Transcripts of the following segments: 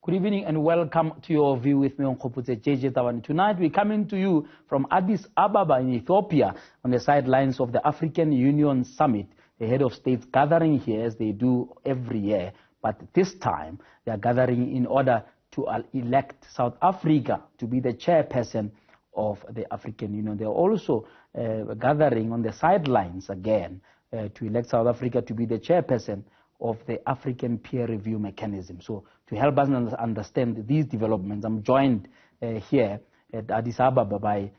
Good evening and welcome to your view with me on Khoputse JJ Tabane. Tonight we're coming to you from Addis Ababa in Ethiopia on the sidelines of the African Union Summit. The head of states gathering here as they do every year, but this time they are gathering in order to elect South Africa to be the chairperson of the African Union. They are also gathering on the sidelines again to elect South Africa to be the chairperson of the African peer review mechanism. So to help us understand these developments, I'm joined here at Addis Ababa by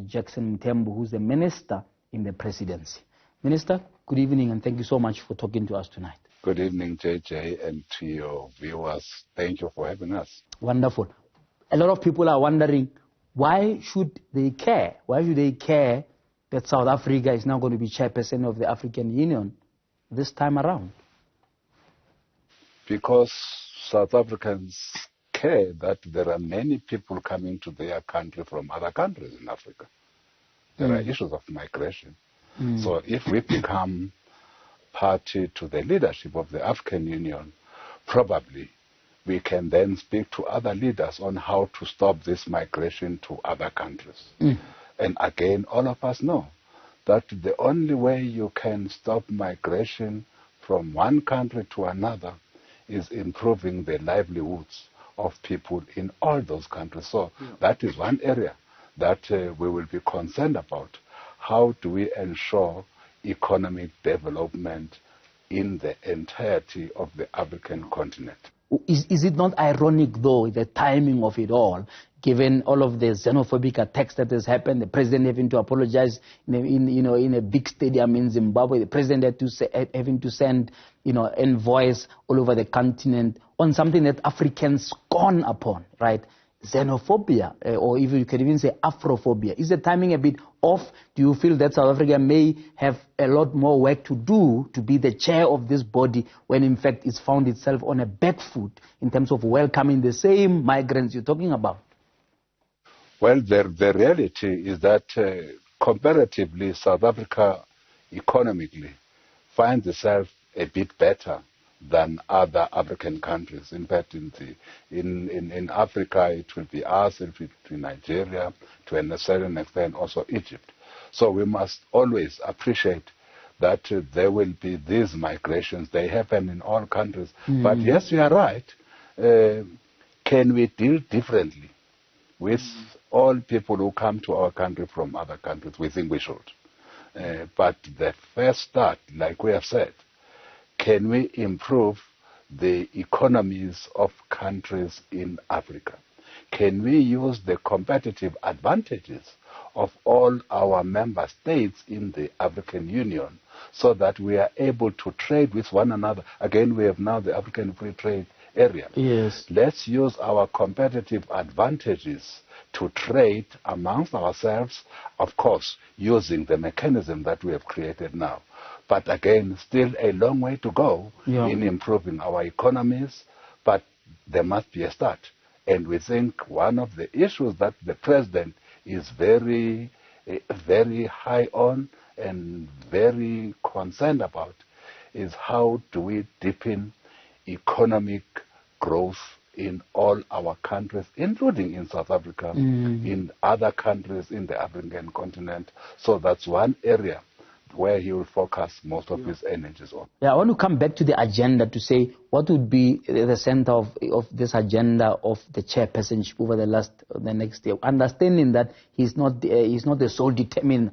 Jackson Mthembu, who's the minister in the presidency. Minister, good evening and thank you so much for talking to us tonight. Good evening, JJ, and to your viewers. Thank you for having us. Wonderful. A lot of people are wondering, why should they care? Why should they care that South Africa is now going to be chairperson of the African Union this time around? Because South Africans care that there are many people coming to their country from other countries in Africa. There are issues of migration. So if we become party to the leadership of the African Union, probably we can then speak to other leaders on how to stop this migration to other countries. And again, all of us know that the only way you can stop migration from one country to another is improving the livelihoods of people in all those countries. So that is one area that we will be concerned about. How do we ensure economic development in the entirety of the African continent? Is it not ironic, though, the timing of it all, given all of the xenophobic attacks that has happened, the president having to apologize in a big stadium in Zimbabwe, the president having to send envoys all over the continent on something that Africans scorn upon, right? Xenophobia, or even you can even say Afrophobia. Is the timing a bit off? Do you feel that South Africa may have a lot more work to do to be the chair of this body when in fact it's found itself on a back foot in terms of welcoming the same migrants you're talking about? Well, the reality is that comparatively South Africa economically finds itself a bit better than other African countries. In fact, in Africa, it will be us, it will be Nigeria, to a certain extent also Egypt. So we must always appreciate that there will be these migrations. They happen in all countries. But yes, you are right. Can we deal differently with all people who come to our country from other countries? We think we should. But the first start, like we have said, can we improve the economies of countries in Africa? Can we use the competitive advantages of all our member states in the African Union so that we are able to trade with one another? Again, we have now the African Free Trade Area. Yes. Let's use our competitive advantages to trade amongst ourselves, of course, using the mechanism that we have created now. But again, still a long way to go in improving our economies, but there must be a start. And we think one of the issues that the president is very high on and very concerned about is how do we deepen economic growth in all our countries, including in South Africa, in other countries in the African continent. So that's one area where he will focus most of his energies on. Yeah, I want to come back to the agenda to say what would be the center of this agenda of the chairpersonship over the next year. Understanding that he's not the sole determiner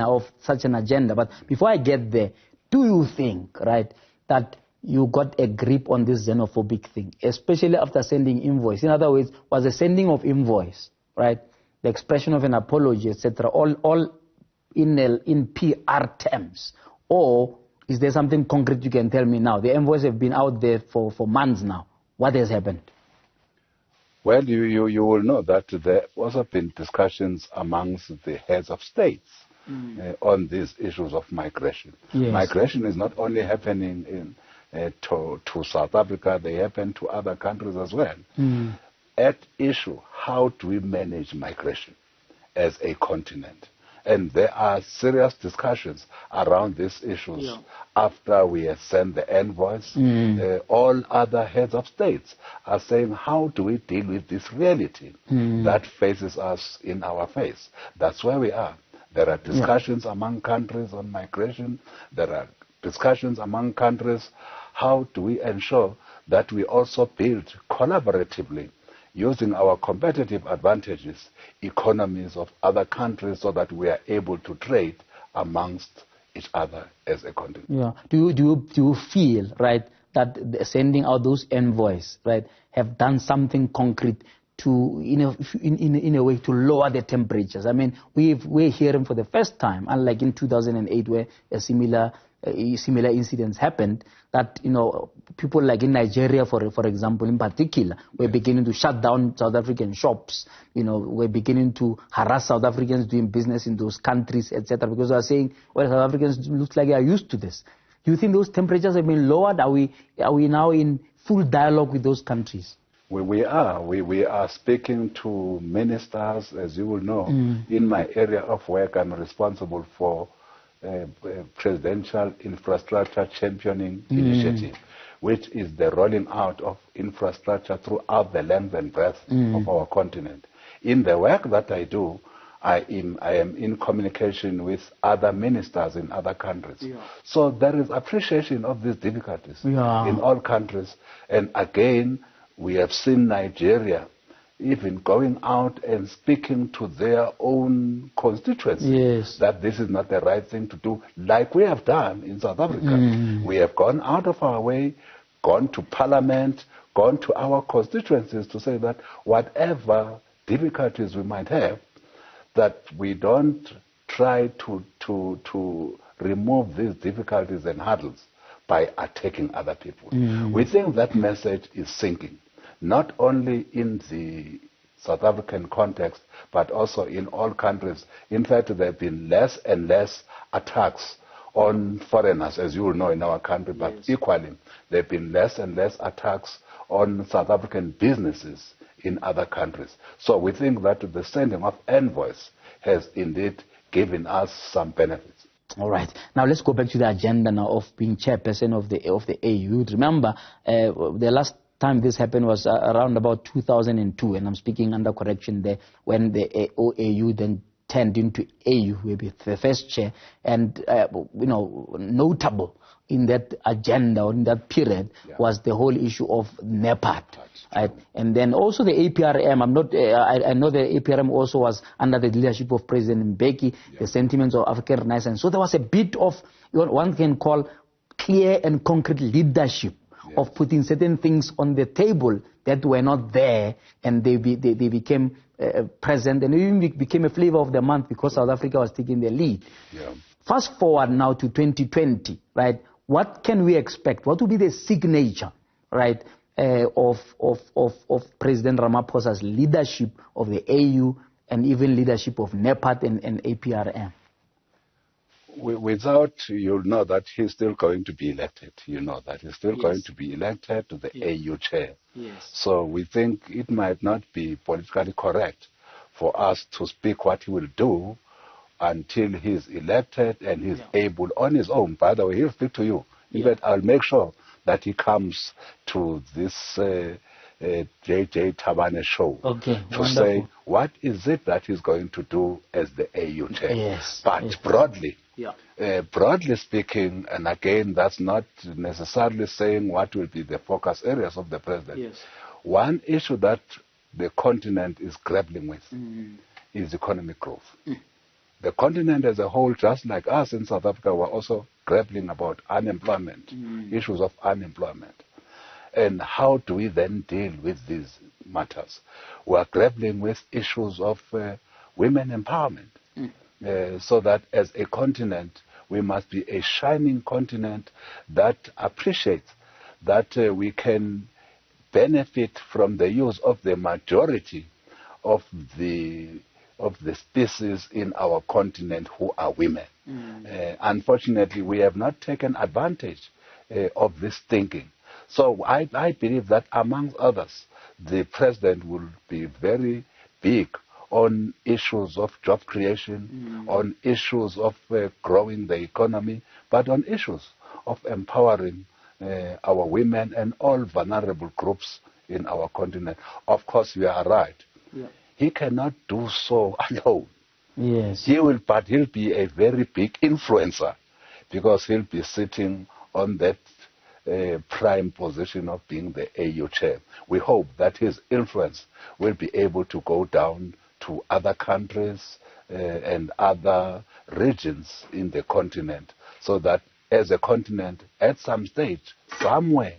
of such an agenda. But before I get there, do you think, right, that you got a grip on this xenophobic thing, especially after sending invoice? In other words, was the sending of invoice, right, the expression of an apology, etc., all in PR terms, or is there something concrete you can tell me now? The envoys have been out there for months now. What has happened? Well, you will know that there also been discussions amongst the heads of states on these issues of migration. Yes. Migration is not only happening to South Africa, they happen to other countries as well. At issue, how do we manage migration as a continent? And there are serious discussions around these issues. After we have sent the envoys, all other heads of states are saying, how do we deal with this reality that faces us in our face? That's where we are. There are discussions among countries on migration. There are discussions among countries. How do we ensure that we also build collaboratively, using our competitive advantages, economies of other countries so that we are able to trade amongst each other as a continent? Yeah. Do you feel, right, that sending out those envoys, right, have done something concrete to, in a way, to lower the temperatures? I mean, we're hearing for the first time, unlike in 2008 where a similar incidents happened, that people like in Nigeria, for example, in particular, were beginning to shut down South African shops. We're beginning to harass South Africans doing business in those countries, etc. Because they are saying, well, South Africans looks like they are used to this. Do you think those temperatures have been lowered? Are we now in full dialogue with those countries? We are speaking to ministers, as you will know. In my area of work, I'm responsible for Presidential Infrastructure Championing Initiative, which is the rolling out of infrastructure throughout the length and breadth of our continent. In the work that I do, I am in communication with other ministers in other countries. So there is appreciation of these difficulties in all countries. And again, we have seen Nigeria even going out and speaking to their own constituency that this is not the right thing to do, like we have done in South Africa. We have gone out of our way, gone to Parliament, gone to our constituencies to say that whatever difficulties we might have, that we don't try to remove these difficulties and hurdles by attacking other people. We think that message is sinking, not only in the South African context, but also in all countries. In fact, there have been less and less attacks on foreigners, as you will know, in our country, but equally, there have been less and less attacks on South African businesses in other countries. So we think that the sending of envoys has indeed given us some benefits. All right. Now let's go back to the agenda now of being chairperson of the AU. Remember, the last time this happened was around about 2002, and I'm speaking under correction there, when the AU then turned into AU, maybe the first chair, and notable in that agenda or in that period was the whole issue of NEPAD. Right? And then also the APRM. I know the APRM also was under the leadership of President Mbeki, the sentiments of African Renaissance. So there was a bit of what one can call clear and concrete leadership of putting certain things on the table that were not there, and they became present, and even became a flavor of the month because South Africa was taking the lead. Fast forward now to 2020, right? What can we expect? What will be the signature, right, of President Ramaphosa's leadership of the AU and even leadership of NEPAD and APRM? Without, you'll know that he's still going to be elected. You know that he's still going to be elected to the AU chair. So we think it might not be politically correct for us to speak what he will do until he's elected and he's able on his own. By the way, he'll speak to you. In fact, I'll make sure that he comes to this JJ Tabane show to say what is it that he's going to do as the AU chair. But broadly, broadly speaking, and again, that's not necessarily saying what will be the focus areas of the president. One issue that the continent is grappling with is economic growth. The continent as a whole, just like us in South Africa, were also grappling about unemployment, issues of unemployment. And how do we then deal with these matters? We are grappling with issues of women empowerment. So that as a continent, we must be a shining continent that appreciates that we can benefit from the use of the majority of the species in our continent who are women. Unfortunately, we have not taken advantage of this thinking. So I believe that among others, the president will be very big on issues of job creation, on issues of growing the economy, but on issues of empowering our women and all vulnerable groups in our continent. Of course, you are right. Yeah. He cannot do so alone. Yes. But he'll be a very big influencer, because he'll be sitting on that prime position of being the AU chair. We hope that his influence will be able to go down to other countries and other regions in the continent, so that as a continent, at some stage, somewhere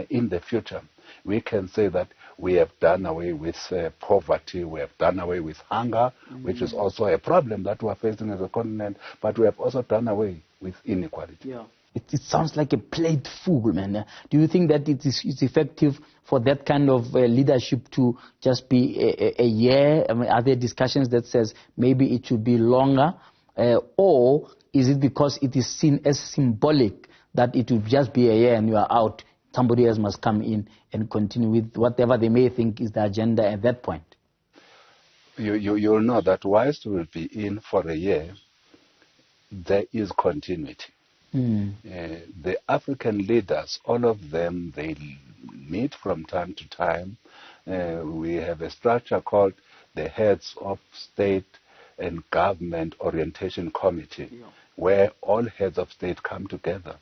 in the future, we can say that we have done away with poverty, we have done away with hunger, which is also a problem that we are facing as a continent, but we have also done away with inequality. Yeah. It sounds like a plate full, man. Do you think that it's effective for that kind of leadership to just be a year? I mean, are there discussions that says maybe it should be longer? Or is it because it is seen as symbolic that it will just be a year and you are out? Somebody else must come in and continue with whatever they may think is the agenda at that point. You'll know that whilst we'll be in for a year, there is continuity. The African leaders, all of them, they meet from time to time. We have a structure called the Heads of State and Government Orientation Committee, where all heads of state come together.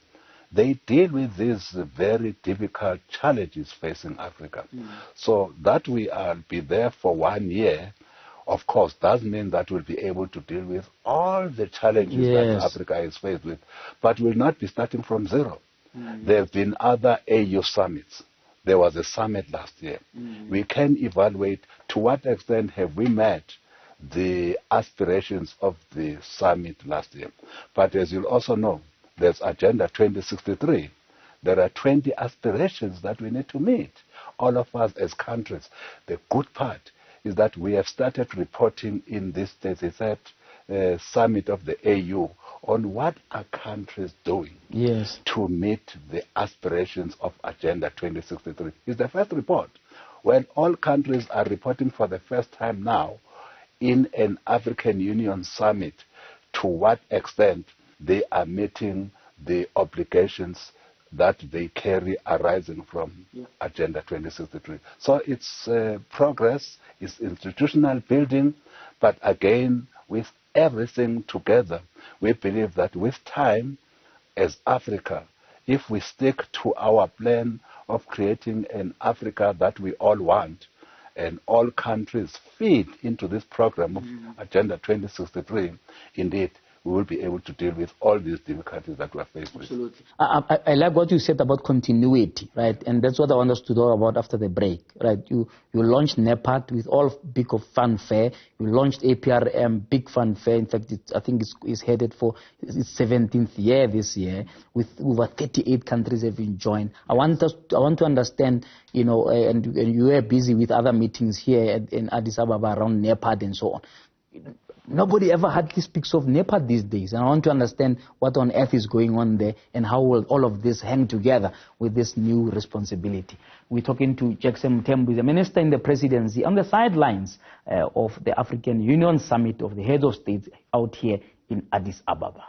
They deal with these very difficult challenges facing Africa. So that we will be there for 1 year, of course, does mean that we'll be able to deal with all the challenges that Africa is faced with. But we'll not be starting from zero. There have been other AU summits. There was a summit last year. We can evaluate to what extent have we met the aspirations of the summit last year. But as you'll also know, there's Agenda 2063. There are 20 aspirations that we need to meet, all of us as countries. The good part is that we have started reporting in this 33rd summit of the AU on what are countries doing to meet the aspirations of Agenda 2063. It's the first report. When all countries are reporting for the first time now in an African Union summit to what extent they are meeting the obligations that they carry arising from Agenda 2063. So it's progress, it's institutional building, but again, with everything together, we believe that with time, as Africa, if we stick to our plan of creating an Africa that we all want, and all countries feed into this program of Agenda 2063, indeed, we will be able to deal with all these difficulties that we are faced with. Absolutely. I like what you said about continuity, right? And that's what I want us to talk about after the break, right? You launched NEPAD with all big of fanfare. You launched APRM, big fanfare. In fact, I think it's headed for its 17th year this year, with over 38 countries have been joined. I want to understand, you know, and you were busy with other meetings here in Addis Ababa around NEPAD and so on. Nobody ever hardly speaks of NEPAD these days. And I want to understand what on earth is going on there and how will all of this hang together with this new responsibility. We're talking to Jackson Mthembu, the minister in the presidency, on the sidelines of the African Union Summit of the heads of states out here in Addis Ababa.